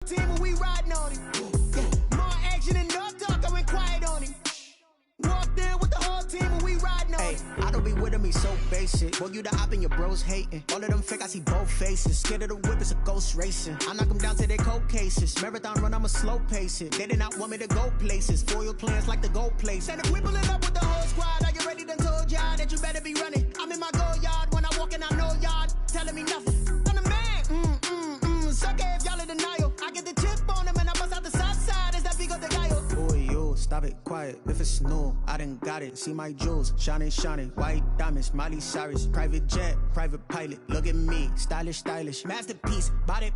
team and we riding on it. More action and no talk, I went quiet on him. Walked in with the whole team and we riding on it. I don't be with him, he's so basic. Boy, you the op and your bros hating. All of them fake, I see both faces. Scared of the whip, it's a ghost racing. I knock them down to their cold cases. Marathon run, I'ma slow pace it. They did not want me to go places. Foil plans like the gold place. And if we pulling up with the whole squad, are you ready? Done told y'all that you better be running. I'm in my go yard when I walk in, I know y'all telling me nothing. I'm the man, sucker if y'all in denial. I get the chip on him and I bust out the south side. Is that big of the guy? Boy, you, stop it, quiet. If it's new, I done got it. See my jewels, shining, shining. White diamonds, Miley Cyrus. Private jet, private pilot. Look at me, stylish, stylish. Masterpiece, body,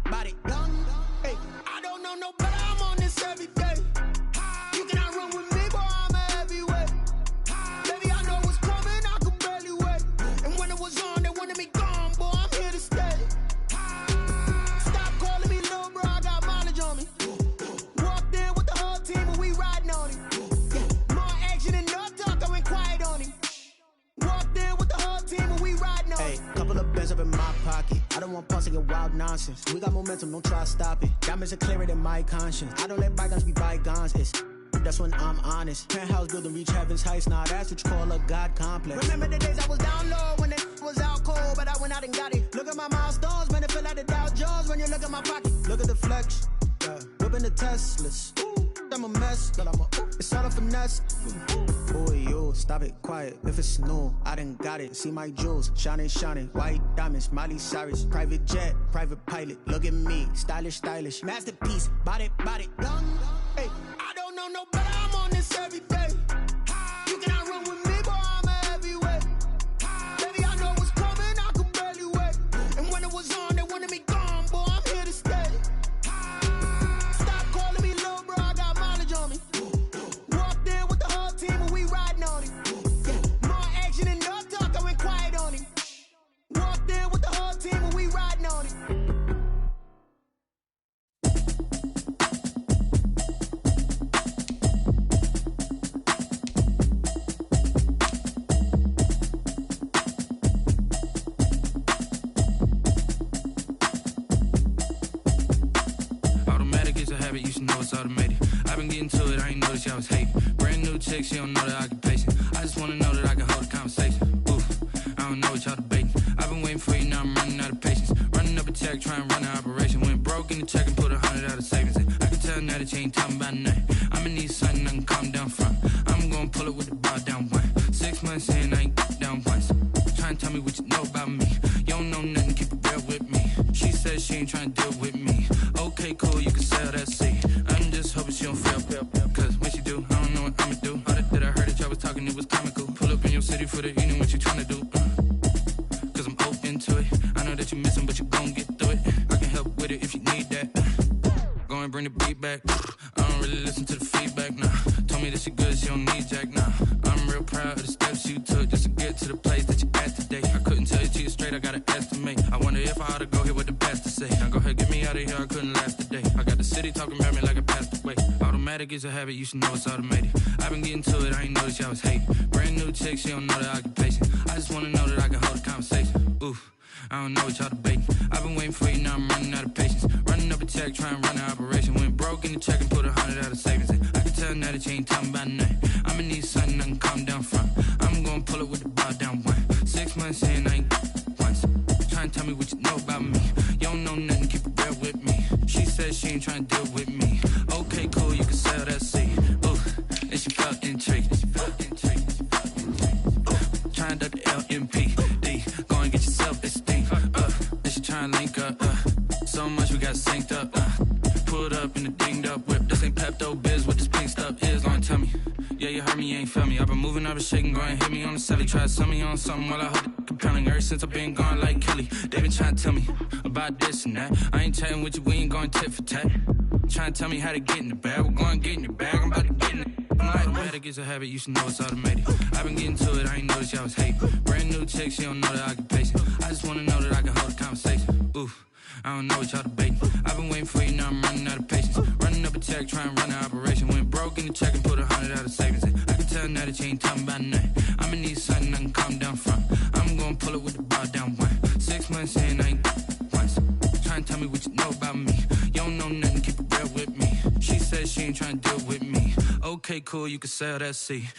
young. Hey, I don't know no better, I'm on this every day. You cannot run with me, boy, I'm a heavyweight. Baby, I know what's coming, I could barely wait. And when it was on, they wanted me gone, boy, I'm here to stay. Stop calling me little bro, I got mileage on me. Walked in with the whole team and we riding on it. More action and no talk, I went quiet on him. Walked in with the whole team and we riding on it. Couple of bands up in my pocket. I don't want pulse to get wild nonsense. We got momentum, don't try to stop it. Diamonds are clearer than my conscience. I don't let bygones be bygones. That's when I'm honest. Penthouse building, reach heaven's heights. Nah, that's what you call a God complex. Remember the days I was down low when it was out cold, but I went out and got it. Look at my milestones, man, it feel like the Dow Jones when you look at my pocket. Look at the flex, whipping the Teslas. I'm a mess, but it's all a finesse. Boy, you, stop it, quiet. If it's new, I done got it. See my jewels, shining, shining. White diamonds, Miley Cyrus. Private jet, private pilot. Look at me, stylish, stylish. Masterpiece, body, young. Hey, I don't know no better, I'm on this every day. You cannot run with me, boy, I'm a heavyweight. Baby, I know what's coming, I could barely wait. And when it was on, they wanted me gone, boy, I'm here to stay. Stop calling me little bro, I got mileage on me. Walked in with the whole team and we riding on it. More action and no talk, I went quiet on him. Walked in with the whole team and we riding on it. You should know it's automated. I've been getting to it, I ain't noticed y'all was hating. Brand new chick, she don't know the occupation. I just wanna know that I can hold a conversation. Oof, I don't know what y'all debating. I've been waiting for you, now I'm running out of patience. Running up a check, trying to run an operation. Went broke in the check and put 100 out of savings in. I can tell now that you ain't talking about nothing. I'ma need something I can calm down from. I'm gonna pull it with the bar down one. 6 months in, I ain't down once. Trying to tell me what you know about me. You don't know nothing, keep it real with me. She says she ain't trying to deal with me. Okay, cool, you can sell that seed. I'm just hoping she don't fail. Cause when she do, I don't know what I'ma do. All that I heard that y'all was talking, it was comical. Pull up in your city for the evening, what you trying to do? Cause I'm open to it. I know that you missing, but you gon' get through it. I can help with it if you need that. Go and bring the beat back. I don't really listen to the feedback, nah. Told me that she good, she don't need jack, nah. I'm real proud of the steps you took just to get to the place that you at today. I couldn't tell you to you straight, I gotta estimate. I wonder if I ought to go here with the best to say. Now go ahead, get me out of here, I couldn't last a day. I got the city talking about me like I passed away. Automatic is a habit, you should know it's automated. I've been getting to it, I ain't noticed y'all was hating. Brand new chick, she don't know the occupation. I just wanna know that I can hold a conversation. Oof, I don't know what y'all debating. I've been waiting for you, now I'm running out of patience. Running up a check, trying to run an operation. Went broke in the check and put 100 out of savings in. I can tell now that you ain't talking about nothing. I'ma need something I can calm down from. I'm gonna pull it with the bar down one. 6 months in, I ain't once. Trying to tell me what you know about me. You don't know nothing, keep it real with me. She says she ain't trying to deal with me. Okay, cool, you can sell that seed. Ooh, and she felt intrigued. Trying to duck the LMPD. Go and get your self-esteem. And she trying to link up. So much we got synced up. Pulled up in the dinged up whip. This ain't Pepto-Biz, what this pink stuff is. Gonna tell me. Yeah, you heard me, you ain't feel me. I've been moving, I've been shaking, go and hit me on the celly. Try to sell me on something while I hold it compelling. Ever since I've been gone like Kelly, they been trying to tell me about this and that. I ain't chatting with you, we ain't going tit for tat. Trying to tell me how to get in the bag. We're going to get in your bag, I'm about to get in it. Automatic is a habit, you should know it's automated. I've been getting to it, I ain't noticed y'all was hating. Brand new chick, she don't know the occupation. I just wanna know that I can hold a conversation. Oof, I don't know what y'all debating. I've been waiting for you, now I'm running out of patience. Running up a check, trying to run an operation. Went broke in the check and put 100 out of savings in. I can tell now that you ain't talking about nothing. I'ma need something I can calm down from. I'm gonna pull it with the bar down one. 6 months in, I ain't once. Trying to tell me what you know about me. You don't know nothing, keep it said she ain't trying to deal with me. Okay, cool, you can sail that sea.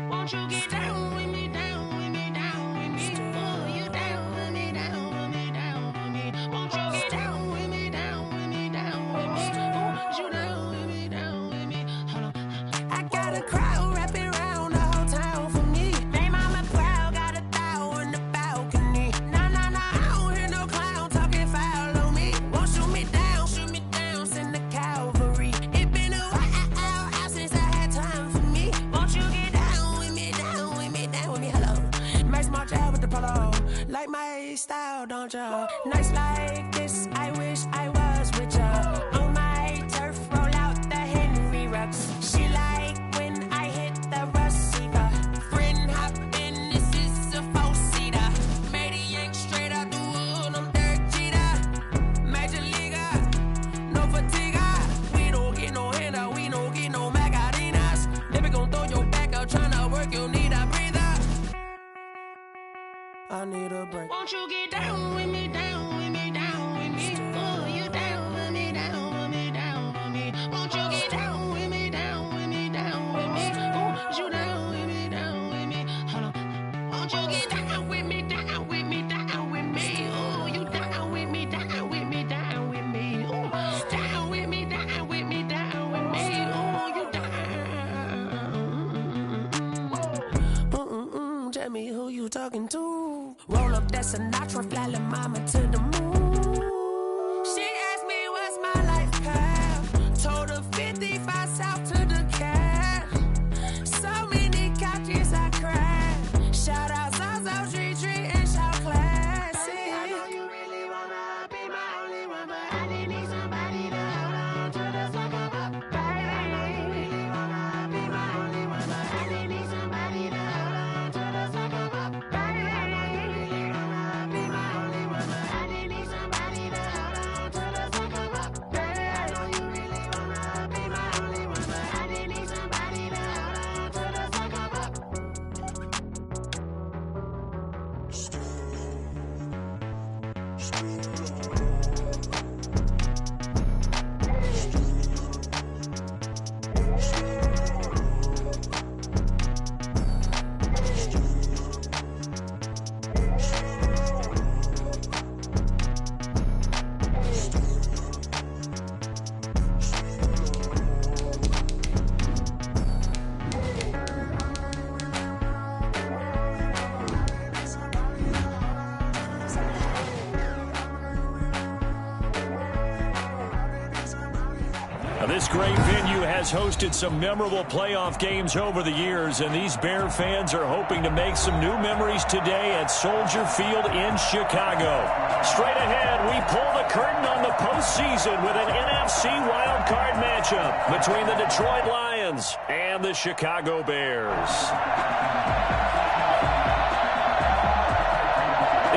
Won't you get down with me, down with me, down with me? Oh, you down with me, down with me, down with me. Won't you get down with me, down with me, down with me? Oh, you down with me, down with me? Hold on. I got a crowd wrapping around the whole town for me. They mama proud, got a thou on the balcony. Nah, nah, nah, I don't hear no clown talking foul on me. Won't shoot me down, send the cavalry. It been a while since I had time for me. Won't you get down with me, down with me, down with me? Hello. Max March out with the polo. Like my style, don't you? Nights like this, I wish I was with ya. On my turf, roll out the Henry Rux. She like when I hit the receiver. Friend hop in, this is a four-seater. Made a yank straight out the wood, I'm Derek Jeter. Major leaguer, no fatigue. We don't get no handout, we don't get no Macarinas. Never gon' throw your back out, tryna work, you need a breather. I need a break. Won't you get down with me, down with me, down with me? Oh, you down with me, down with me, down with me? Won't you get down with me, down with me, down with me? Oh, you down with me, down with me? Hold on. Won't you get down with me, down with me, down with me? Oh, you down with me, down with me, down with me? Oh, down with me, down with me, down with me? Oh, you down. Tell me who you talking to. Roll up that Sinatra, fly la mama to the moon. She asked me what's my life path. Told her 55 south to the cat. So many couches I cried. Shout out South Street and shout classy. I know you really wanna be my only one, but I didn't need somebody to hold on to the sucker up. Baby, I know you really wanna be my only one, but I didn't need somebody to hold on to the sucker up. Baby, I know you really wanna be my only one, but I didn't need somebody to hold on to the sucker up. Baby, I know you really wanna be my only one, but I didn't need somebody to hold on to the sucker up. Now, this great venue has hosted some memorable playoff games over the years, and these Bear fans are hoping to make some new memories today at Soldier Field in Chicago. Straight ahead, we pull the curtain on the postseason with an NFC wildcard matchup between the Detroit Lions and the Chicago Bears.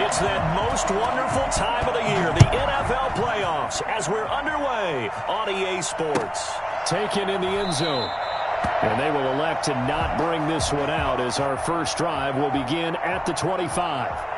It's that most wonderful time of the year, the NFL playoffs, as we're underway on EA Sports. Taken in the end zone. And they will elect to not bring this one out as our first drive will begin at the 25.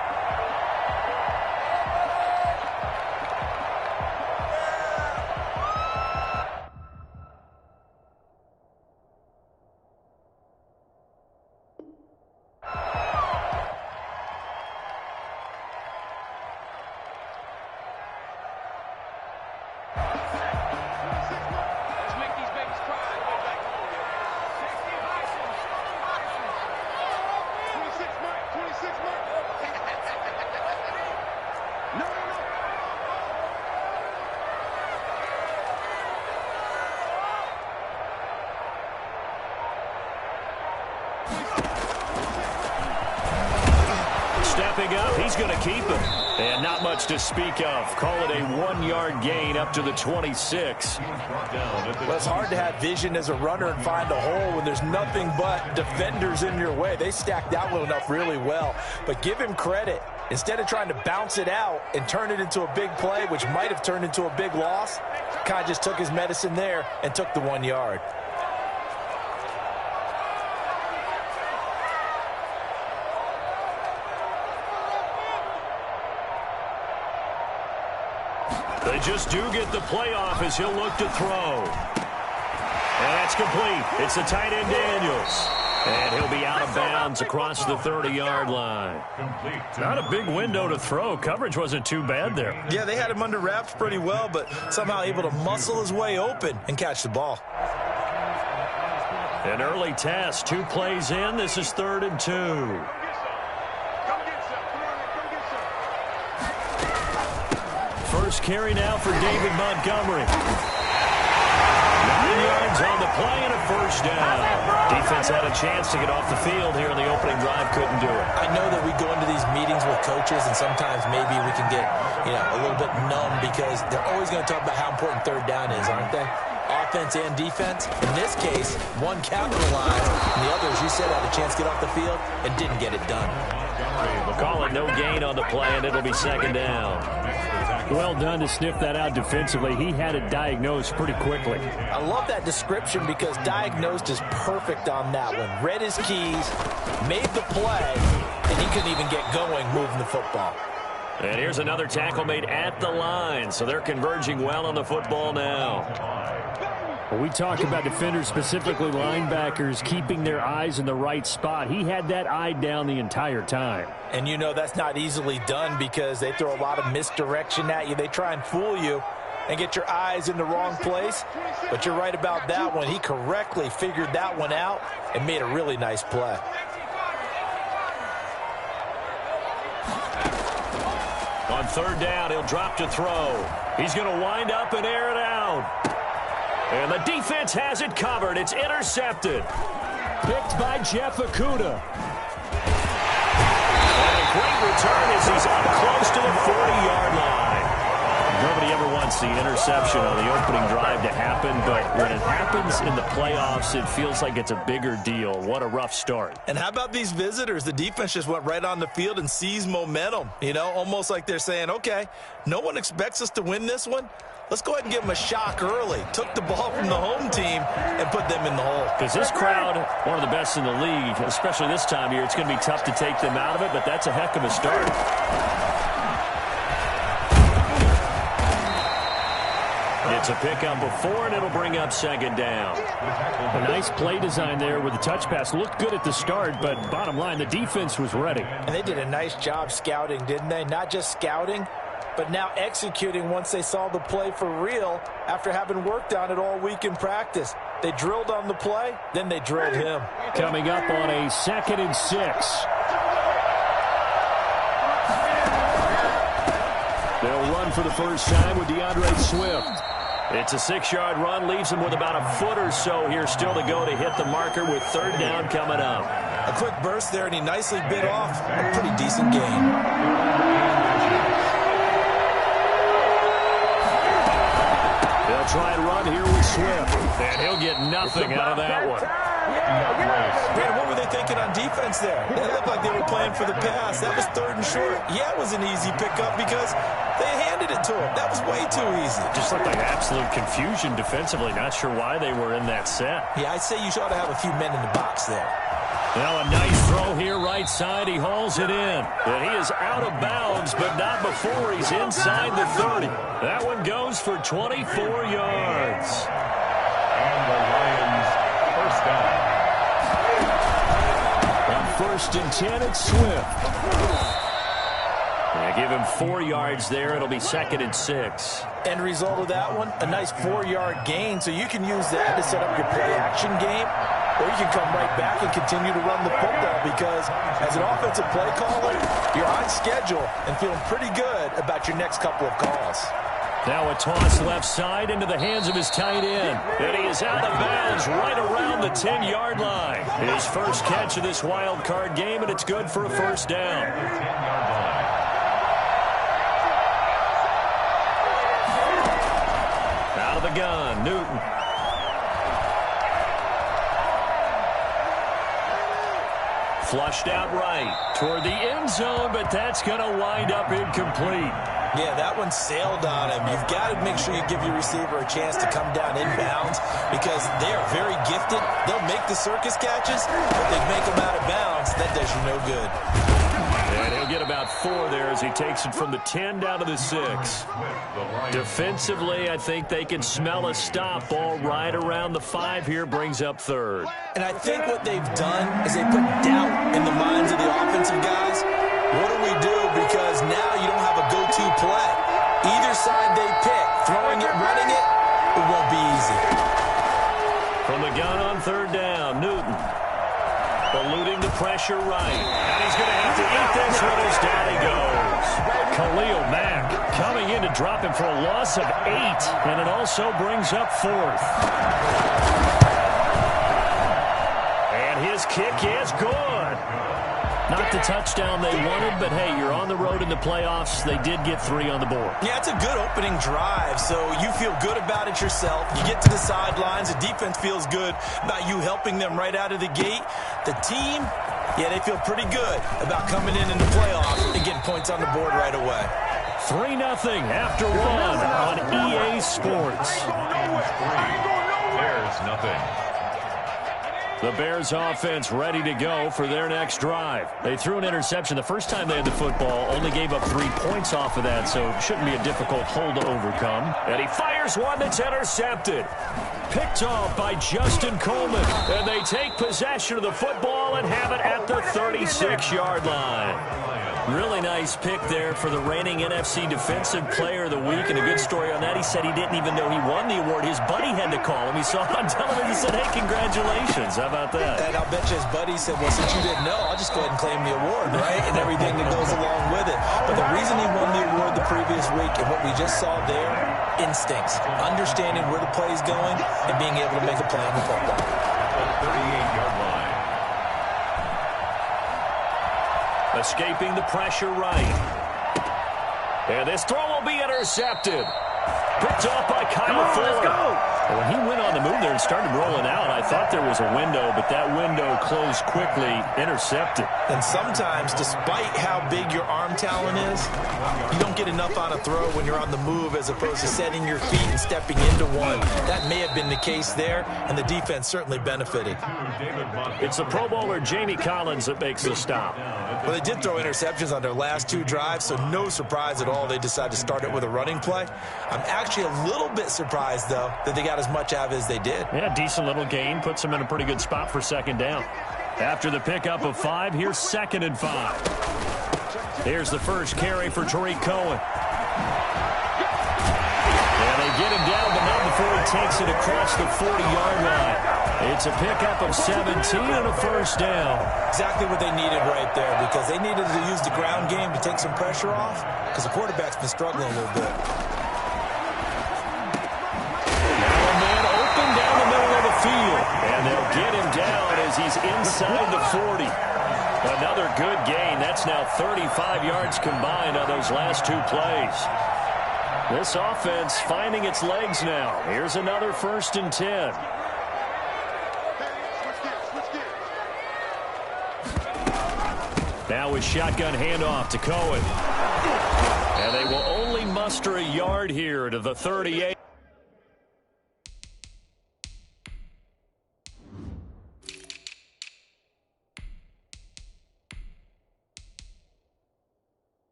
Stepping up, he's going to keep him. And not much to speak of. Call it a 1-yard gain up to the 26. Well, it's hard to have vision as a runner and find a hole when there's nothing but defenders in your way. They stacked that one up really well. But give him credit. Instead of trying to bounce it out and turn it into a big play, which might have turned into a big loss, kind of just took his medicine there and took the 1 yard. They just do get the playoff as he'll look to throw. And that's complete. It's the tight end Daniels. And he'll be out of bounds across the 30-yard line. Not a big window to throw. Coverage wasn't too bad there. Yeah, they had him under wraps pretty well, but somehow able to muscle his way open and catch the ball. An early test. 2 plays in. This is 3rd and 2. First carry now for David Montgomery. 9 yards on the play and a first down. Defense had a chance to get off the field here in the opening drive. Couldn't do it. I know that we go into these meetings with coaches, and sometimes maybe we can get, a little bit numb because they're always going to talk about how important 3rd down is, aren't they? Offense and defense. In this case, one capitalized, and the other, as you said, had a chance to get off the field and didn't get it done. We'll call it no gain on the play, and it'll be 2nd down. Well done to sniff that out defensively. He had it diagnosed pretty quickly. I love that description because diagnosed is perfect on that one. Read his keys, made the play, and he couldn't even get going moving the football. And here's another tackle made at the line, so they're converging well on the football now. Well, we talk about defenders, specifically linebackers, keeping their eyes in the right spot. He had that eye down the entire time. And that's not easily done because they throw a lot of misdirection at you. They try and fool you and get your eyes in the wrong place. But you're right about that one. He correctly figured that one out and made a really nice play. On 3rd down, he'll drop to throw. He's going to wind up and air it out. And the defense has it covered. It's intercepted. Picked by Jeff Okudah. And a great return as he's up close to the 40-yard line. Nobody ever wants the interception on the opening drive to happen, but when it happens in the playoffs, it feels like it's a bigger deal. What a rough start. And how about these visitors? The defense just went right on the field and seized momentum. Almost like they're saying, okay, no one expects us to win this one. Let's go ahead and give them a shock early. Took the ball from the home team and put them in the hole. Because this crowd, one of the best in the league, especially this time of year, it's going to be tough to take them out of it, but that's a heck of a start. It's a pickup of 4, and it'll bring up 2nd down. A nice play design there with the touch pass. Looked good at the start, but bottom line, the defense was ready. And they did a nice job scouting, didn't they? Not just scouting, but now executing once they saw the play for real after having worked on it all week in practice. They drilled on the play, then they drilled him. Coming up on a 2nd and 6. They'll run for the first time with DeAndre Swift. It's a 6-yard run, leaves him with about a foot or so here still to go to hit the marker with 3rd down coming up. A quick burst there, and he nicely bit off a pretty decent gain. They'll try and run here with Swift, and he'll get nothing out of that one. Brandon, what were they thinking on defense there? They looked like they were playing for the pass. That was 3rd and short. Yeah, it was an easy pickup because they handed it to him. That was way too easy. Just looked like absolute confusion defensively. Not sure why they were in that set. Yeah, I'd say you ought to have a few men in the box there. Now a nice throw here right side. He hauls it in. And he is out of bounds, but not before he's inside the 30. That one goes for 24 yards. And the Lions first down. On 1st and 10, it's Swift. Yeah, give him 4 yards there. It'll be 2nd and 6. End result of that one, a nice 4-yard gain. So you can use that to set up your play-action game, or you can come right back and continue to run the football because as an offensive play caller, you're on schedule and feeling pretty good about your next couple of calls. Now a toss left side into the hands of his tight end. And he is out of bounds right around the 10-yard line. His first catch of this wild card game, and it's good for a first down. Newton. Flushed out right toward the end zone, but that's going to wind up incomplete. Yeah, that one sailed on him. You've got to make sure you give your receiver a chance to come down inbounds because they are very gifted. They'll make the circus catches, but they make them out of bounds. That does you no good. And he'll get about 4 there as he takes it from the 10 down to the 6. Defensively, I think they can smell a stop. Ball right around the 5 here, brings up 3rd. And I think what they've done is they put doubt in the minds of the offensive guys. What do we do? Because now you don't have a go-to play. Either side they pick, throwing it, running it, it won't be easy. From the gun on 3rd down, Newton. Eluding the pressure right. And he's going to have to eat this when his daddy goes. Khalil Mack coming in to drop him for a loss of 8. And it also brings up 4th. And his kick is good. Not the touchdown they wanted, but hey, you're on the road in the playoffs. They did get 3 on the board. Yeah, it's a good opening drive, so you feel good about it yourself. You get to the sidelines. The defense feels good about you helping them right out of the gate. The team, yeah, they feel pretty good about coming in the playoffs and getting points on the board right away. 3-0 after 1 on EA Sports. There's nothing. The Bears offense ready to go for their next drive. They threw an interception the first time they had the football, only gave up 3 points off of that, so it shouldn't be a difficult hole to overcome. And he fires one that's intercepted. Picked off by Justin Coleman. And they take possession of the football and have it at the 36-yard line. Really nice pick there for the reigning NFC Defensive Player of the Week. And a good story on that, he said he didn't even know he won the award. His buddy had to call him. He saw it on television and said, hey, congratulations. How about that? And I'll bet you his buddy said, well, since you didn't know, I'll just go ahead and claim the award, right? And everything that goes along with it. But the reason he won the award the previous week and what we just saw there, instincts, understanding where the play is going and being able to make a play on the football. 38-yard line. Escaping the pressure right. And this throw will be intercepted. Picked off by Kyle Fuller. Let's go. When he went on the move there and started rolling out, I thought there was a window, but that window closed quickly, intercepted. And sometimes, despite how big your arm talent is, you don't get enough on a throw when you're on the move as opposed to setting your feet and stepping into one. That may have been the case there, and the defense certainly benefited. It's the Pro Bowler Jamie Collins that makes the stop. Well, they did throw interceptions on their last 2 drives, so no surprise at all they decided to start it with a running play. I'm actually a little bit surprised, though, that they got as much out of it as they did. Yeah, decent little gain. Puts them in a pretty good spot for 2nd down. After the pickup of 5, here's 2nd and 5. Here's the first carry for Tariq Cohen. And they get him down, but not before he takes it across the 40-yard line. It's a pickup of 17 and a first down. Exactly what they needed right there, because they needed to use the ground game to take some pressure off, because the quarterback's been struggling a little bit. Field, and they'll get him down as he's inside the 40. Another good gain. That's now 35 yards combined on those last 2 plays. This offense finding its legs now. Here's another 1st and 10. Now with shotgun handoff to Cohen. And they will only muster a yard here to the 38.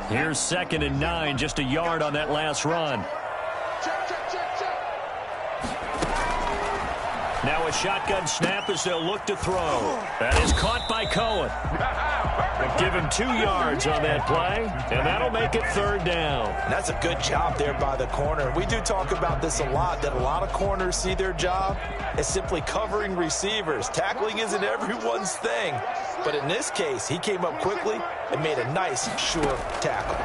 Here's 2nd and 9, just a yard on that last run. Now a shotgun snap as they'll look to throw. That is caught by Cohen. Give him 2 yards on that play, and that'll make it 3rd down. And that's a good job there by the corner. We do talk about this a lot, that a lot of corners see their job as simply covering receivers. Tackling isn't everyone's thing. But in this case, he came up quickly and made a nice, sure tackle.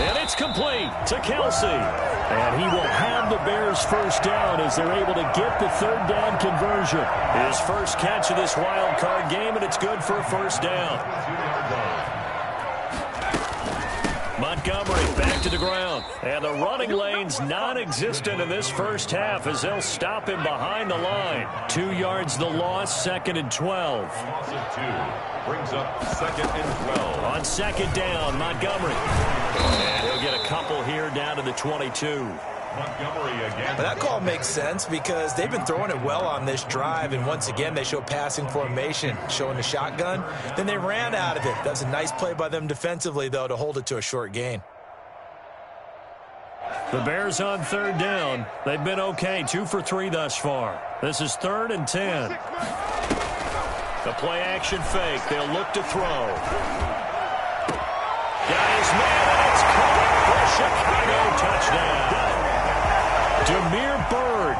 And it's complete to Kelsey. And he will have the Bears first down as they're able to get the third down conversion. His first catch of this wild card game, and it's good for a first down. Montgomery back to the ground. And the running lane's non-existent in this first half as they'll stop him behind the line. 2 yards the loss, 2nd and 12. Loss of 2 brings up 2nd and 12. On 2nd down, Montgomery. And he'll get a couple here down to the 22. Montgomery again. But that call makes sense because they've been throwing it well on this drive, and once again they show passing formation, showing the shotgun. Then they ran out of it. That's a nice play by them defensively, though, to hold it to a short gain. The Bears on 3rd down. They've been okay, 2 for 3 thus far. This is 3rd and 10. The play action fake. They'll look to throw. Got his man, and it's caught for a Chicago touchdown. Demir Bird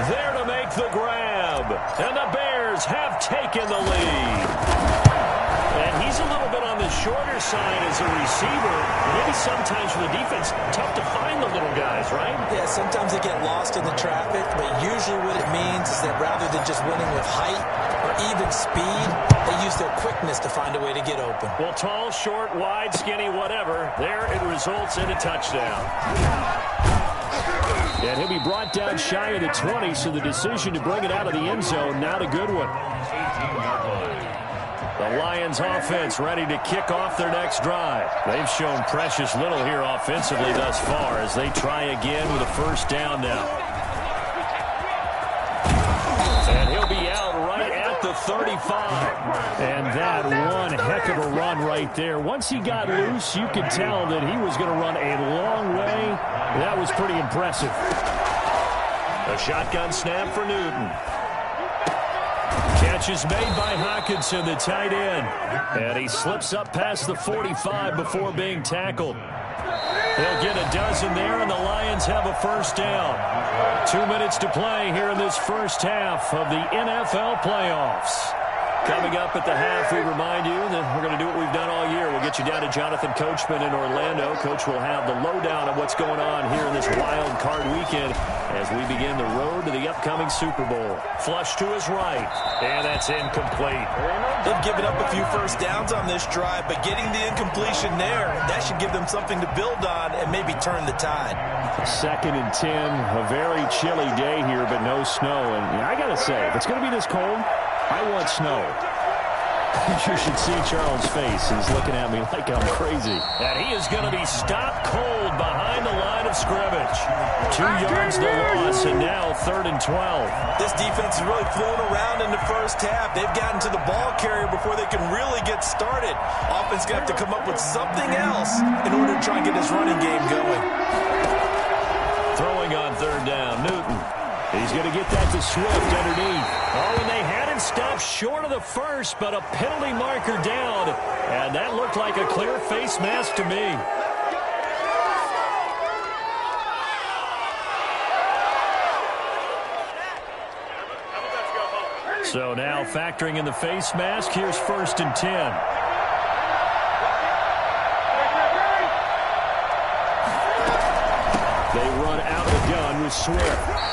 there to make the grab. And the Bears have taken the lead. And he's a little bit on the shorter side as a receiver. Maybe sometimes for the defense, tough to find the little guys, right? Yeah, sometimes they get lost in the traffic, but usually what it means is that rather than just winning with height or even speed, they use their quickness to find a way to get open. Well, tall, short, wide, skinny, whatever, there it results in a touchdown. And he'll be brought down shy of the 20, so the decision to bring it out of the end zone, not a good one. The Lions offense ready to kick off their next drive. They've shown precious little here offensively thus far as they try again with a first down now. And he'll be out right at the 35. And that one heck of a run right there. Once he got loose, you could tell that he was going to run a long way. That was pretty impressive. A shotgun snap for Newton. Catch is made by Hockenson, the tight end. And he slips up past the 45 before being tackled. They'll get a dozen there, and the Lions have a first down. 2 minutes to play here in this first half of the NFL playoffs. Coming up at the half, we remind you that we're going to do what we've done all year. We'll get you down to Jonathan Coachman in Orlando. Coach will have the lowdown of what's going on here in this wild card weekend as we begin the road to the upcoming Super Bowl. Flush to his right, and that's incomplete. They've given up a few first downs on this drive, but getting the incompletion there, that should give them something to build on and maybe turn the tide. 2nd and 10, a very chilly day here, but no snow. And I got to say, if it's going to be this cold, I want snow. You should see Charles' face. He's looking at me like I'm crazy. And he is going to be stopped cold behind the line of scrimmage. 2 yards the loss, and now 3rd and 12. This defense has really flown around in the first half. They've gotten to the ball carrier before they can really get started. Offense going to have to come up with something else in order to try and get this running game going. Throwing on 3rd down, Newton. He's going to get that to Swift underneath. Oh, and they had him stopped short of the first, but a penalty marker down. And that looked like a clear face mask to me. So now factoring in the face mask, here's 1st and 10. They run out of the gun with Swift.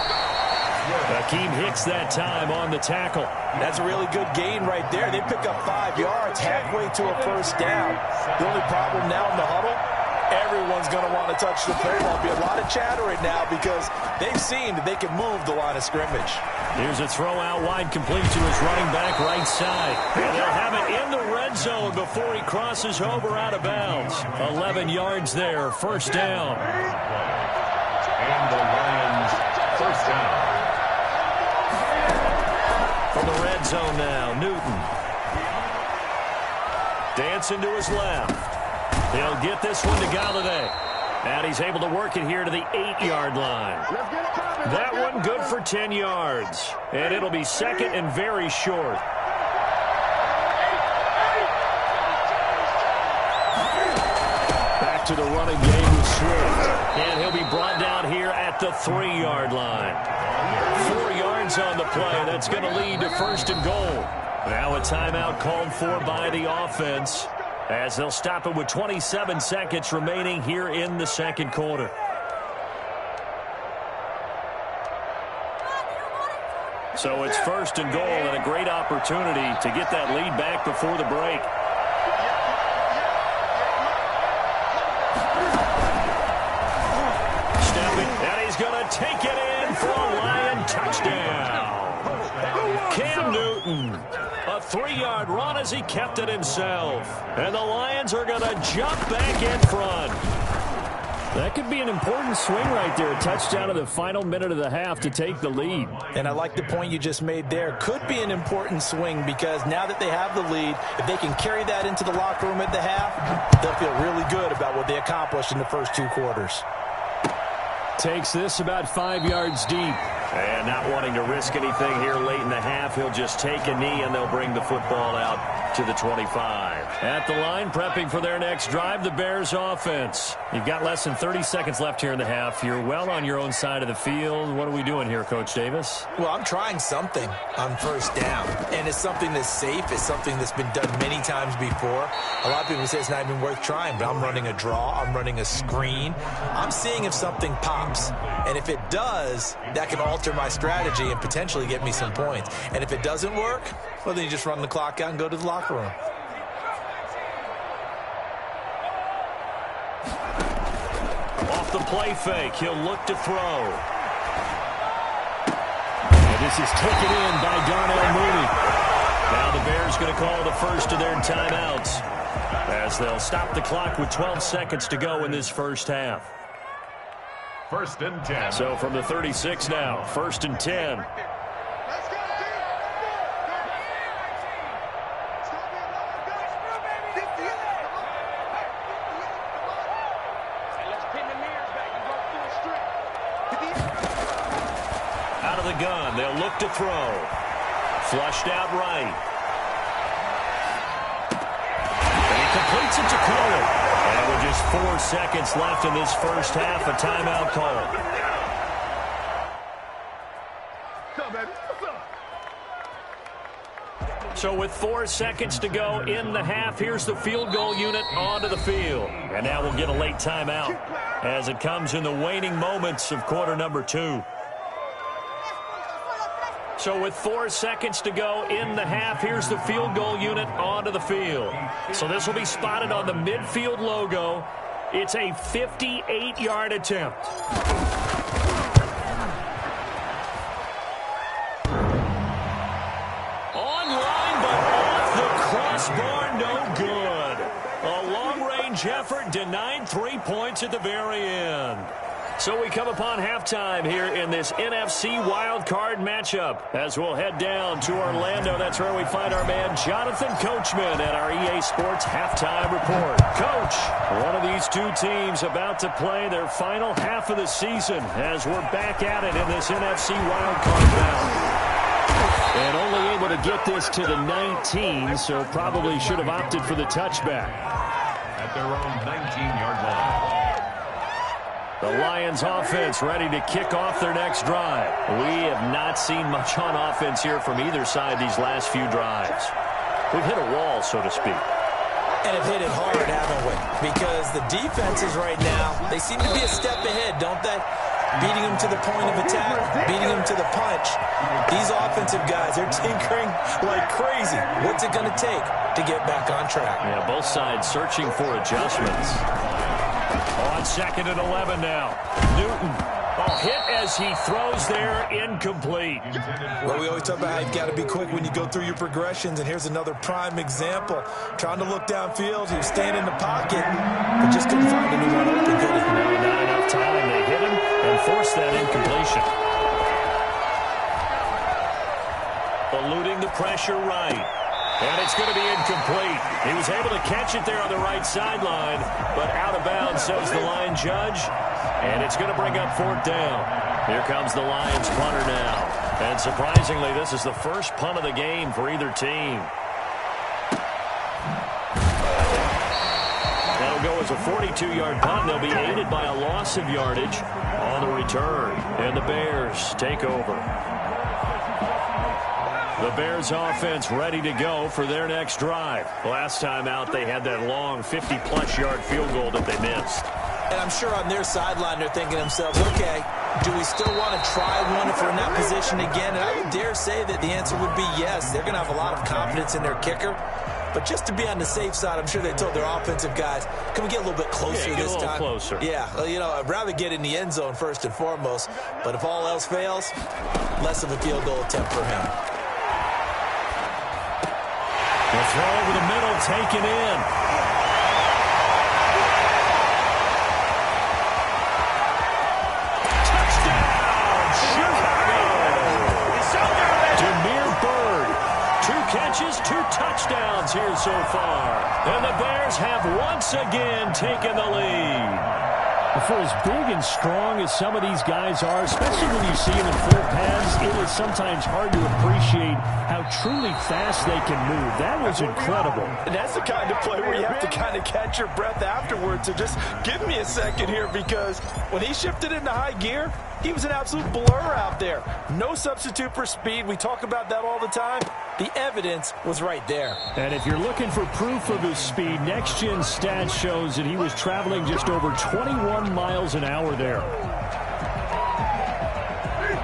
Akeem Hicks that time on the tackle. That's a really good gain right there. They pick up 5 yards halfway to a first down. The only problem now in the huddle, everyone's going to want to touch the football. There'll be a lot of chatter right now because they've seen that they can move the line of scrimmage. Here's a throw out wide complete to his running back right side. And they'll have it in the red zone before he crosses over out of bounds. 11 yards there, first down. And the Lions first down. From the red zone now, Newton. Dancing to his left. He'll get this one to Galladay. And he's able to work it here to the 8-yard line. That one good for 10 yards. And it'll be 2nd and very short. Back to the running game with Swift. And he'll be brought down here at the 3-yard line. 4 yards on the play. That's going to lead to 1st and goal. Now a timeout called for by the offense. as they'll stop it with 27 seconds remaining here in the second quarter. So it's first and goal and a great opportunity to get that lead back before the break. Stepping, and he's going to take it in for a Lion touchdown. Cam Newton, a 3-yard run as he kept it himself. And the Lions are going to jump back in front. That could be an important swing right there. A touchdown in the final minute of the half to take the lead. And I like the point you just made there. Could be an important swing because now that they have the lead, if they can carry that into the locker room at the half, they'll feel really good about what they accomplished in the first 2 quarters. Takes this about 5 yards deep. And not wanting to risk anything here late in the half, he'll just take a knee and they'll bring the football out to the 25. At the line, prepping for their next drive, the Bears offense. You've got less than 30 seconds left here in the half. You're well on your own side of the field. What are we doing here, Coach Davis? Well, I'm trying something on first down. And it's something that's safe. It's something that's been done many times before. A lot of people say it's not even worth trying, but I'm running a draw. I'm running a screen. I'm seeing if something pops. And if it does, that can alter my strategy and potentially get me some points. And if it doesn't work, well, then you just run the clock out and go to the locker room. Off the play fake, he'll look to throw. And this is taken in by Darnell Mooney. Now the Bears going to call the first of their timeouts as they'll stop the clock with 12 seconds to go in this first half. First and 10. So from the 36 now, first and 10. Out of the gun, they'll look to throw. Flushed out right. And he completes it to Cole. And with just 4 seconds left in this first half, a timeout call. So with 4 seconds to go in the half, here's the field goal unit onto the field. And now we'll get a late timeout as it comes in the waning moments of quarter number 2. So with 4 seconds to go in the half, here's the field goal unit onto the field. So this will be spotted on the midfield logo. It's a 58-yard attempt. Online, but off the crossbar, no good. A long-range effort denied 3 points at the very end. So we come upon halftime here in this NFC wildcard matchup as we'll head down to Orlando. That's where we find our man Jonathan Coachman at our EA Sports Halftime Report. Coach, one of these two teams about to play their final half of the season as we're back at it in this NFC wildcard round. And only able to get this to the 19, so probably should have opted for the touchback. At their own 19-yard line. The Lions offense ready to kick off their next drive. We have not seen much on offense here from either side these last few drives. We've hit a wall, so to speak. And have hit it hard, haven't we? Because the defenses right now, they seem to be a step ahead, don't they? Beating them to the point of attack, beating them to the punch. These offensive guys, they're tinkering like crazy. What's it going to take to get back on track? Yeah, both sides searching for adjustments. On second and 11 now. Newton, hit as he throws there, incomplete. Well, we always talk about how you've got to be quick when you go through your progressions, and here's another prime example. Trying to look downfield, he was staying in the pocket, but just couldn't find anyone open, could he? No, not enough time. They hit him and forced that incompletion. Eluding the pressure right. And it's going to be incomplete. He was able to catch it there on the right sideline, but out of bounds, says the line judge. And it's going to bring up fourth down. Here comes the Lions punter now. And surprisingly, this is the first punt of the game for either team. That'll go as a 42-yard punt. They'll be aided by a loss of yardage on the return. And the Bears take over. The Bears offense ready to go for their next drive. Last time out, they had that long 50-plus yard field goal that they missed. And I'm sure on their sideline they're thinking to themselves, okay, do we still want to try one if we're in that position again? And I would dare say that the answer would be yes. They're going to have a lot of confidence in their kicker. But just to be on the safe side, I'm sure they told their offensive guys, can we get a little bit closer this time? Closer. Yeah, you know, I'd rather get in the end zone first and foremost. But if all else fails, less of a field goal attempt for him. The throw over the middle, taken in. Touchdown, Chicago! Demir Bird. 2 catches, 2 touchdowns here so far. And the Bears have once again taken the lead. For as big and strong as some of these guys are, especially when you see them in full pads, it is sometimes hard to appreciate how truly fast they can move. That was incredible. And that's the kind of play where you have to kind of catch your breath afterwards. So just give me a second here, because when he shifted into high gear, he was an absolute blur out there. No substitute for speed. We talk about that all the time. The evidence was right there. And if you're looking for proof of his speed, Next Gen Stats shows that he was traveling just over 21 miles an hour there.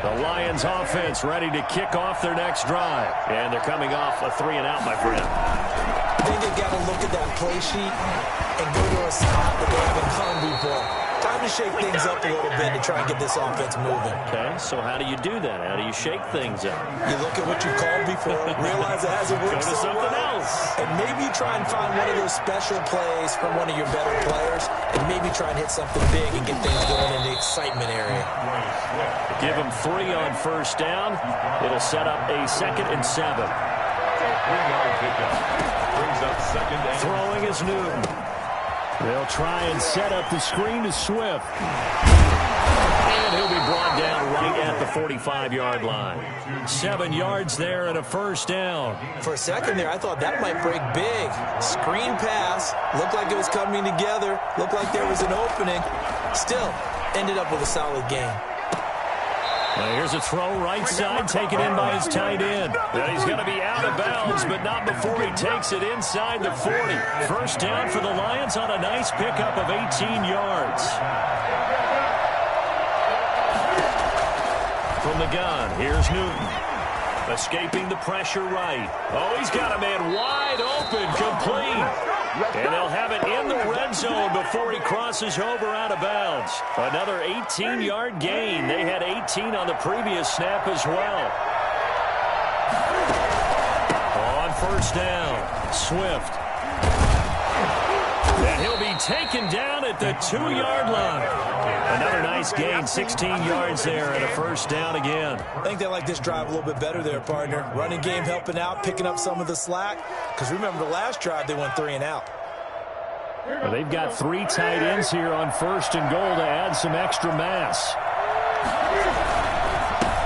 The Lions offense ready to kick off their next drive. And they're coming off a 3-and-out, my friend. I think they've got to look at that play sheet and go to a spot that they haven't come before. Time to shake things up a little bit to try and get this offense moving. Okay, so how do you do that? How do you shake things up? You look at what you called before, realize it hasn't worked Go to something else. And maybe you try and find one of those special plays from one of your better players, and maybe try and hit something big and get things going in the excitement area. Give them 3 on first down. It'll set up a 2nd and 7. Throwing is Newton. They'll try and set up the screen to Swift. And he'll be brought down right at the 45-yard line. 7 yards there and a first down. For a second there, I thought that might break big. Screen pass. Looked like it was coming together. Looked like there was an opening. Still, ended up with a solid game. Well, here's a throw right side, taken in by his tight end. Now he's going to be out of bounds, but not before he takes it inside the 40. First down for the Lions on a nice pickup of 18 yards. From the gun, here's Newton. Escaping the pressure right. Oh, he's got a man wide open, complete. And they'll have it in the red zone before he crosses over out of bounds. Another 18-yard gain. They had 18 on the previous snap as well. On first down, Swift. And he'll be taken down at the 2-yard line. Another nice gain, 16 yards there and a first down again. I think they like this drive a little bit better there, partner. Running game helping out, picking up some of the slack. Because remember, the last drive they went 3-and-out. Well, they've got 3 tight ends here on first and goal to add some extra mass.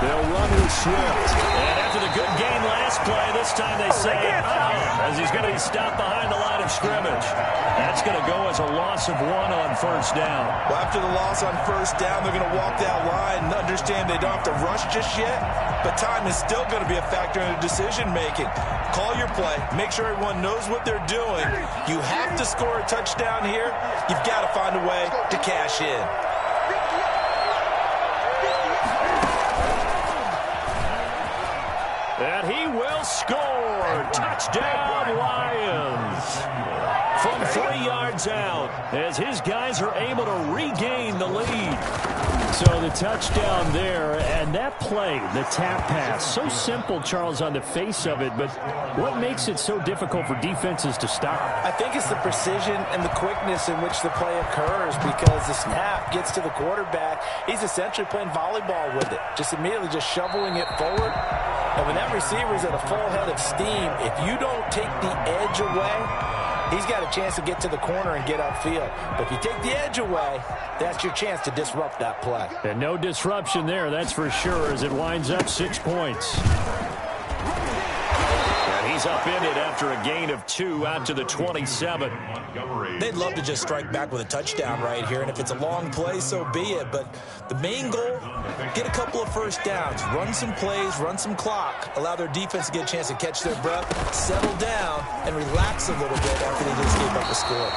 They'll run with Swift. And after the good game last play, this time they say, as he's going to be stopped behind the line of scrimmage. That's going to go as a loss of 1 on first down. Well, after the loss on first down, they're going to walk that line and understand they don't have to rush just yet, but time is still going to be a factor in the decision-making. Call your play. Make sure everyone knows what they're doing. You have to score a touchdown here. You've got to find a way to cash in. And he will score. Touchdown, Lions. From 3 yards out, as his guys are able to regain the lead. So the touchdown there, and that play, the tap pass, so simple, Charles, on the face of it, but what makes it so difficult for defenses to stop? I think it's the precision and the quickness in which the play occurs, because the snap gets to the quarterback. He's essentially playing volleyball with it, just immediately just shoveling it forward. And when that receiver's at a full head of steam, if you don't take the edge away, he's got a chance to get to the corner and get upfield. But if you take the edge away, that's your chance to disrupt that play. And no disruption there, that's for sure, as it winds up 6 points. And he's is upended after a gain of 2 out to the 27. They'd love to just strike back with a touchdown right here, and if it's a long play, so be it. But the main goal, get a couple of first downs, run some plays, run some clock, allow their defense to get a chance to catch their breath, settle down, and relax a little bit after they just gave up a score.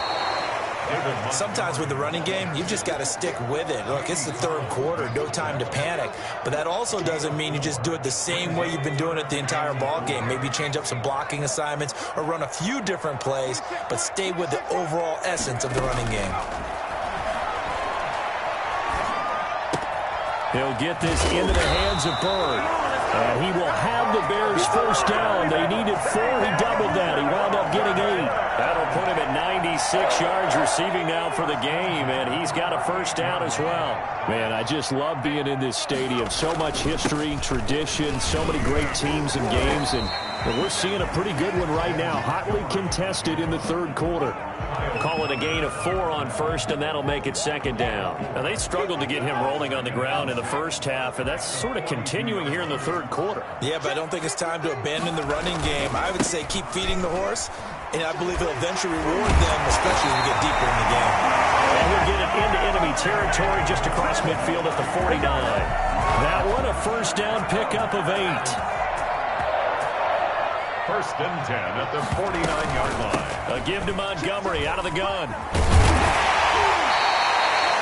Sometimes with the running game, you've just got to stick with it. Look, it's the third quarter, no time to panic. But that also doesn't mean you just do it the same way you've been doing it the entire ball game. Maybe change up some blocking assignments or run a few different plays, but stay with the overall essence of the running game. He'll get this into the hands of Bird. And he will have the Bears first down. They needed 4. He doubled that. He wound up getting 8. That'll put him at 96 yards receiving now for the game, and he's got a first down as well. Man, I just love being in this stadium. So much history, tradition, so many great teams and games, and we're seeing a pretty good one right now, hotly contested in the third quarter. Call it a gain of 4 on first, and that'll make it second down. Now, they struggled to get him rolling on the ground in the first half, and that's sort of continuing here in the third quarter. Yeah, but I don't think it's time to abandon the running game. I would say keep feeding the horse, and I believe he'll eventually reward them, especially as we get deeper in the game. And he'll get it into enemy territory just across midfield at the 49. That one, a first down pickup of 8. First and 10 at the 49-yard line. A give to Montgomery out of the gun.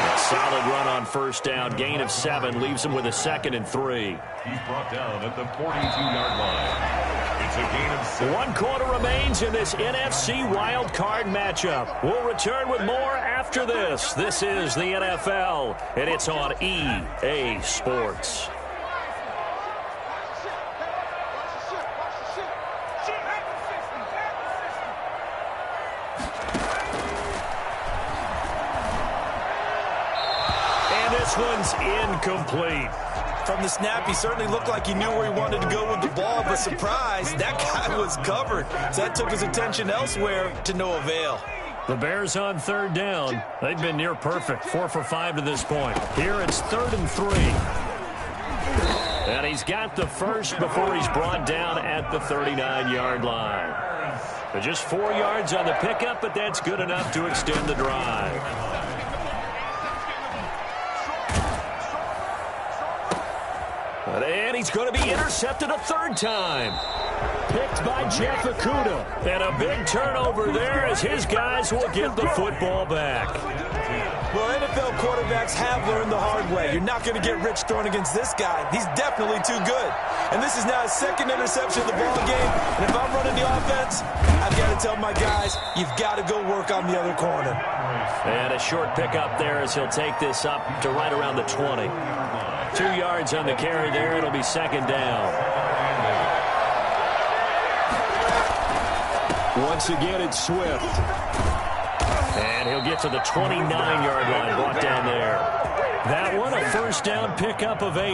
A solid run on first down. Gain of 7 leaves him with a 2nd and 3. He's brought down at the 42-yard line. It's a gain of 7. 1 quarter remains in this NFC wild card matchup. We'll return with more after this. This is the NFL, and it's on EA Sports. This one's incomplete. From the snap, he certainly looked like he knew where he wanted to go with the ball, but surprise, that guy was covered. So that took his attention elsewhere to no avail. The Bears on third down. They've been near perfect, 4 for 5 to this point. Here it's 3rd and 3. And he's got the first before he's brought down at the 39-yard line. So just 4 yards on the pickup, but that's good enough to extend the drive. And he's going to be intercepted a 3rd time. Picked by Jeff Okudah. And a big turnover there as his guys will get the football back. Well, NFL quarterbacks have learned the hard way. You're not going to get rich throwing against this guy. He's definitely too good. And this is now his 2nd interception of the ball game. And if I'm running the offense, I've got to tell my guys, you've got to go work on the other corner. And a short pickup there as he'll take this up to right around the 20. 2 yards on the carry there. It'll be 2nd down. Once again, it's Swift. And he'll get to the 29-yard line, brought down there. That one, a first down pickup of 8.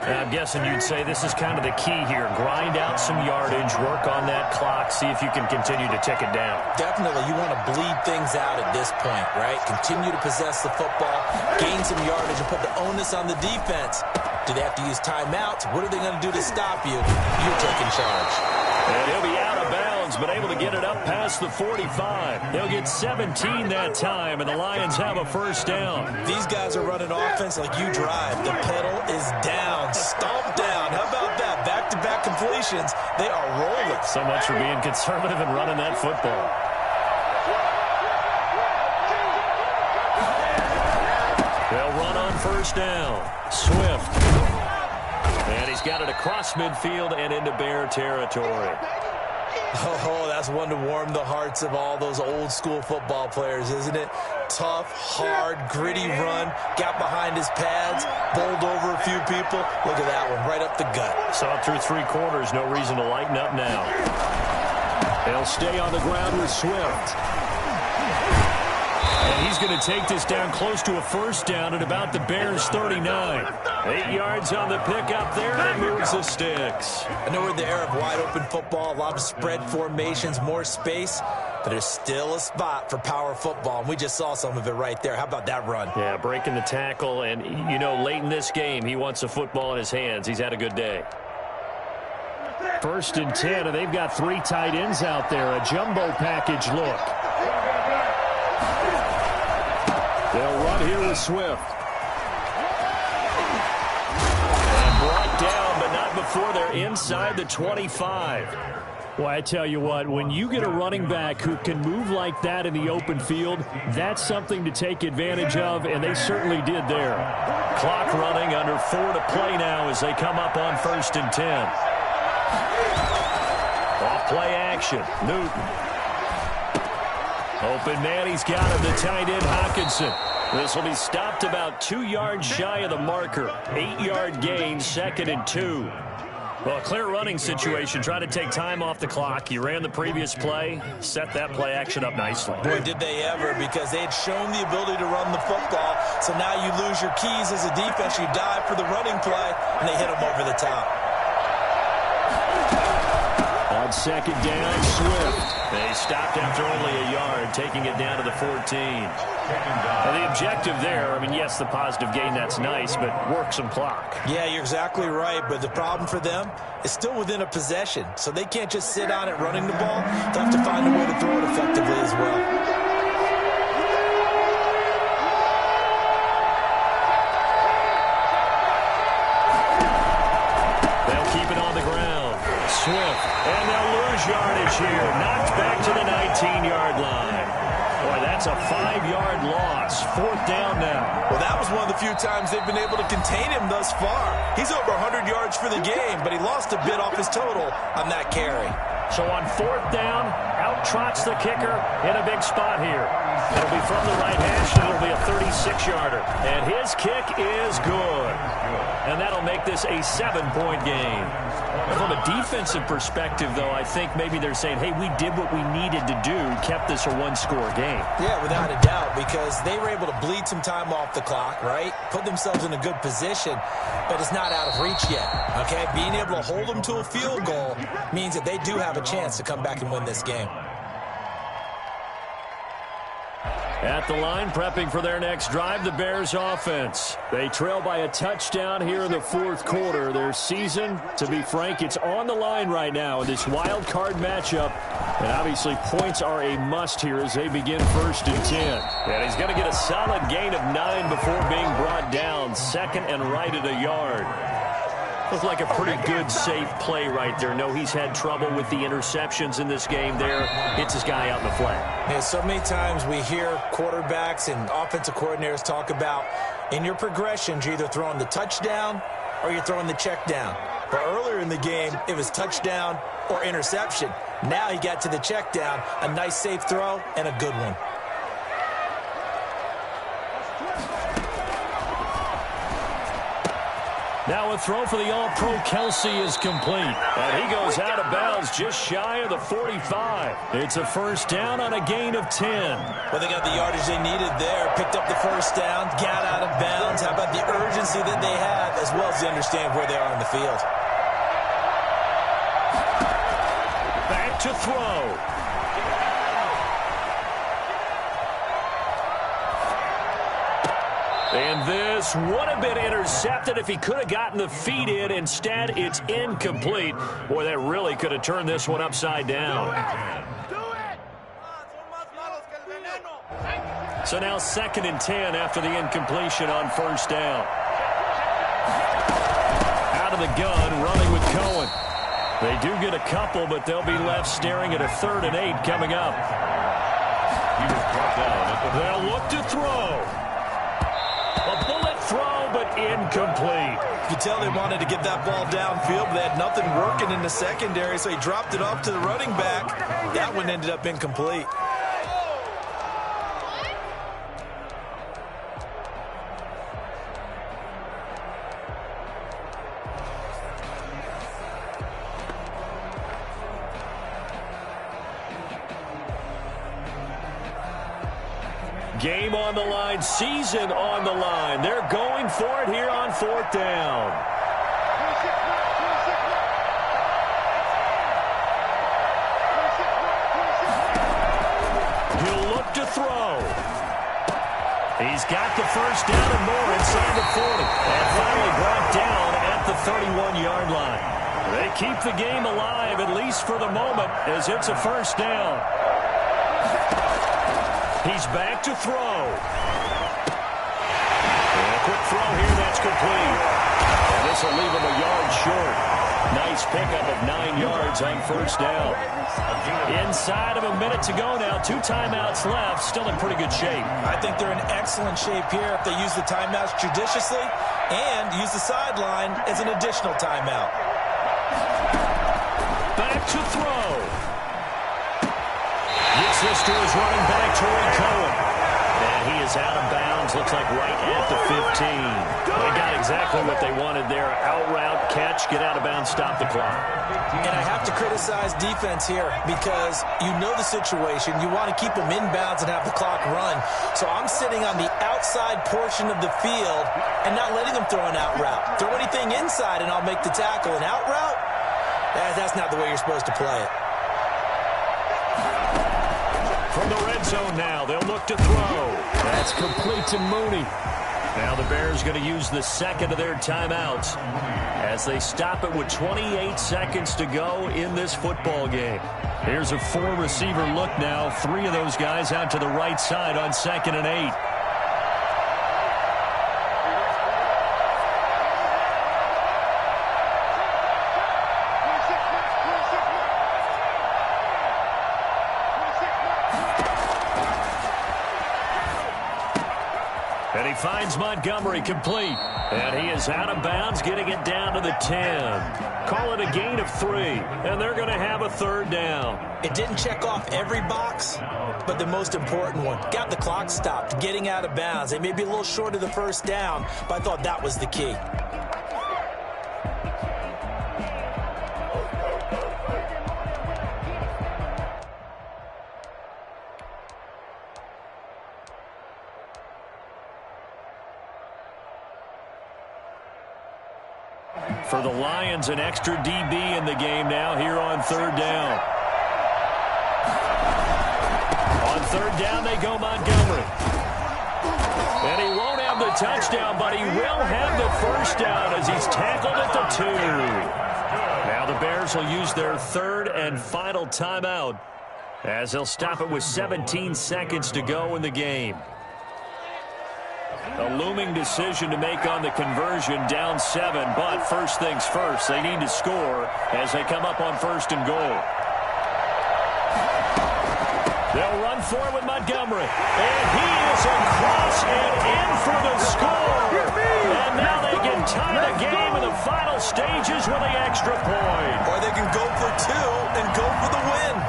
And I'm guessing you'd say this is kind of the key here. Grind out some yardage, work on that clock, see if you can continue to tick it down. Definitely, you want to bleed things out at this point, right? Continue to possess the football, gain some yardage, and put the onus on the defense. Do they have to use timeouts? What are they going to do to stop you? You're taking charge. And he'll be out of bounds, but able to get it up past the 45. They'll get 17 that time, and the Lions have a first down. These guys are running offense like you drive. The pedal is down, stomp down. How about that? Back-to-back completions. They are rolling. So much for being conservative and running that football. They'll run on first down. Swift. And he's got it across midfield and into Bear territory. Oh, that's one to warm the hearts of all those old-school football players, isn't it? Tough, hard, gritty run. Got behind his pads, bowled over a few people. Look at that one, right up the gut. Saw it through 3 quarters. No reason to lighten up now. They'll stay on the ground with Swift. And he's going to take this down close to a first down at about the Bears' 39. 8 yards on the pickup there, and it moves the sticks. I know we're in the era of wide-open football, a lot of spread formations, more space, but there's still a spot for power football, and we just saw some of it right there. How about that run? Yeah, breaking the tackle, and, you know, late in this game, he wants a football in his hands. He's had a good day. First and 10, and they've got 3 tight ends out there. A jumbo package look. They'll run here with Swift. And brought down, but not before they're inside the 25. Well, I tell you what, when you get a running back who can move like that in the open field, that's something to take advantage of, and they certainly did there. Clock running, under 4 to play now as they come up on 1st and 10. Off play action, Newton. Open man, he's got him, the tight end, Hawkinson. This will be stopped about 2 yards shy of the marker. 8-yard gain, 2nd and 2. Well, a clear running situation. Try to take time off the clock. You ran the previous play, set that play action up nicely. Boy, did they ever, because they had shown the ability to run the football. So now you lose your keys as a defense. You dive for the running play, and they hit them over the top. On 2nd down, Swift. They stopped after only a yard, taking it down to the 14. And the objective there, I mean, yes, the positive gain, that's nice, but work some clock. Yeah, you're exactly right, but the problem for them is still within a possession. So they can't just sit on it running the ball. They have to find a way to throw it effectively as well. They'll keep it on the ground. Swift, and they'll lose yardage here. Knocked back to the 19-yard line. Boy, that's a 5-yard loss. 4th down now. Well, that was one of the few times they've been able to contain him thus far. He's over 100 yards for the game, but he lost a bit off his total on that carry. So on 4th down, out trots the kicker in a big spot here. It'll be from the right hash, and it'll be a 36-yarder. And his kick is good. And that'll make this a 7-point game. From a defensive perspective, though, I think maybe they're saying, hey, we did what we needed to do, kept this a 1-score game. Yeah, without a doubt, because they were able to bleed some time off the clock, right? Put themselves in a good position, but it's not out of reach yet, okay? Being able to hold them to a field goal means that they do have a chance to come back and win this game. At the line, prepping for their next drive, the Bears offense. They trail by a touchdown here in the 4th quarter. Their season, to be frank, it's on the line right now in this wild card matchup. And obviously points are a must here as they begin 1st and 10. And he's going to get a solid gain of 9 before being brought down. 2nd and right at a yard. Looked like a pretty good, safe play right there. No, he's had trouble with the interceptions in this game there. Hits his guy out in the flat. Yeah, so many times we hear quarterbacks and offensive coordinators talk about in your progressions, you're either throwing the touchdown or you're throwing the check down. But earlier in the game, it was touchdown or interception. Now he got to the check down, a nice safe throw and a good one. Now a throw for the All-Pro Kelsey is complete. And he goes out of bounds just shy of the 45. It's a 1st down on a gain of 10. Well, they got the yardage they needed there. Picked up the 1st down, got out of bounds. How about the urgency that they have, as well as they understand where they are in the field. Back to throw. And this would have been intercepted if he could have gotten the feet in. Instead, it's incomplete. Boy, that really could have turned this one upside down. So now 2nd and 10 after the incompletion on 1st down. Out of the gun, running with Cohen. They do get a couple, but they'll be left staring at a 3rd and 8 coming up. They'll look to throw. A bullet throw, but incomplete. You could tell they wanted to get that ball downfield, but they had nothing working in the secondary, so he dropped it off to the running back. That one ended up incomplete. Game on the line, season on the line. They're going for it here on 4th down. He'll look to throw. He's got the 1st down and more inside the 40. And finally brought down at the 31-yard line. They keep the game alive, at least for the moment, as it's a first down. He's back to throw. And a quick throw here, that's complete. And this will leave him a yard short. Nice pickup of 9 yards on first down. Inside of a minute to go now. 2 timeouts left. Still in pretty good shape. I think they're in excellent shape here if they use the timeouts judiciously and use the sideline as an additional timeout. Back to throw. Gets this to his running back, Torrey Cohen. And he is out of bounds. Looks like right at the 15. They got exactly what they wanted there. Out route, catch, get out of bounds, stop the clock. And I have to criticize defense here because you know the situation. You want to keep them inbounds and have the clock run. So I'm sitting on the outside portion of the field and not letting them throw an out route. Throw anything inside and I'll make the tackle. An out route? That's not the way you're supposed to play it. From the red zone now, they'll look to throw. That's complete to Mooney. Now the Bears going to use the second of their timeouts as they stop it with 28 seconds to go in this football game. Here's a 4-receiver look now. 3 of those guys out to the right side on 2nd and 8. And he finds Montgomery complete. And he is out of bounds, getting it down to the 10. Call it a gain of 3. And they're going to have a 3rd down. It didn't check off every box, but the most important one. Got the clock stopped, getting out of bounds. They may be a little short of the 1st down, but I thought that was the key. For the Lions, an extra DB in the game now here on 3rd down. On 3rd down, they go Montgomery. And he won't have the touchdown, but he will have the 1st down as he's tackled at the 2. Now the Bears will use their 3rd and final timeout as they'll stop it with 17 seconds to go in the game. A looming decision to make on the conversion, down 7, but first things first, they need to score as they come up on 1st and goal. They'll run for it with Montgomery, and he is across and in for the score. And now they can tie the game in the final stages with the extra point. Or they can go for 2 and go for the win.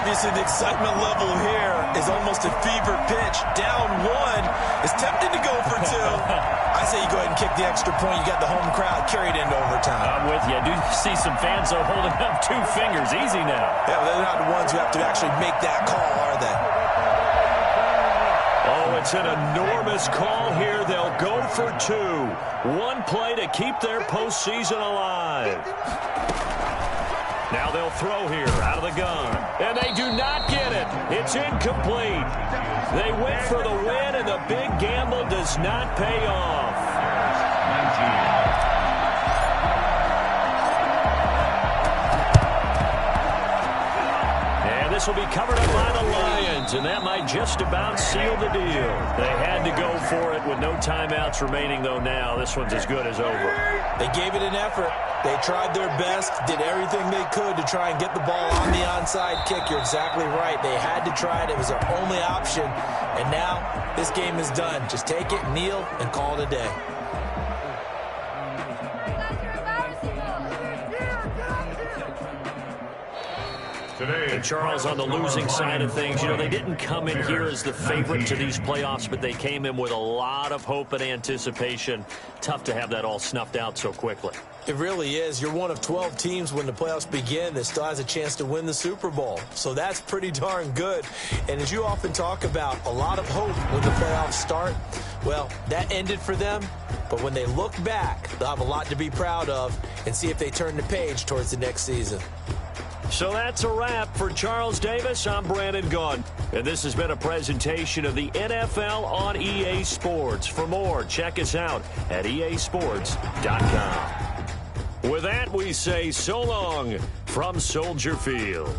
Obviously, the excitement level here is almost a fever pitch. Down 1 is tempted to go for 2. I say you go ahead and kick the extra point. You got the home crowd carried into overtime. I'm with you. I do see some fans are holding up 2 fingers. Easy now. Yeah, they're not the ones who have to actually make that call, are they? Oh, it's an enormous call here. They'll go for 2. 1 play to keep their postseason alive. Now they'll throw here out of the gun. And they do not get it. It's incomplete. They went for the win, and the big gamble does not pay off. And this will be covered up by the Lions, and that might just about seal the deal. They had to go for it with no timeouts remaining, though now. This one's as good as over. They gave it an effort. They tried their best, did everything they could to try and get the ball on the onside kick. You're exactly right. They had to try it. It was their only option. And now this game is done. Just take it, kneel, and call it a day. And Charles, on the losing side of things, you know, they didn't come in here as the favorite to these playoffs, but they came in with a lot of hope and anticipation. Tough to have that all snuffed out so quickly. It really is. You're one of 12 teams when the playoffs begin that still has a chance to win the Super Bowl. So that's pretty darn good. And as you often talk about, a lot of hope when the playoffs start. Well, that ended for them. But when they look back, they'll have a lot to be proud of and see if they turn the page towards the next season. So that's a wrap for Charles Davis. I'm Brandon Gaudin. And this has been a presentation of the NFL on EA Sports. For more, check us out at easports.com. With that, we say so long from Soldier Field.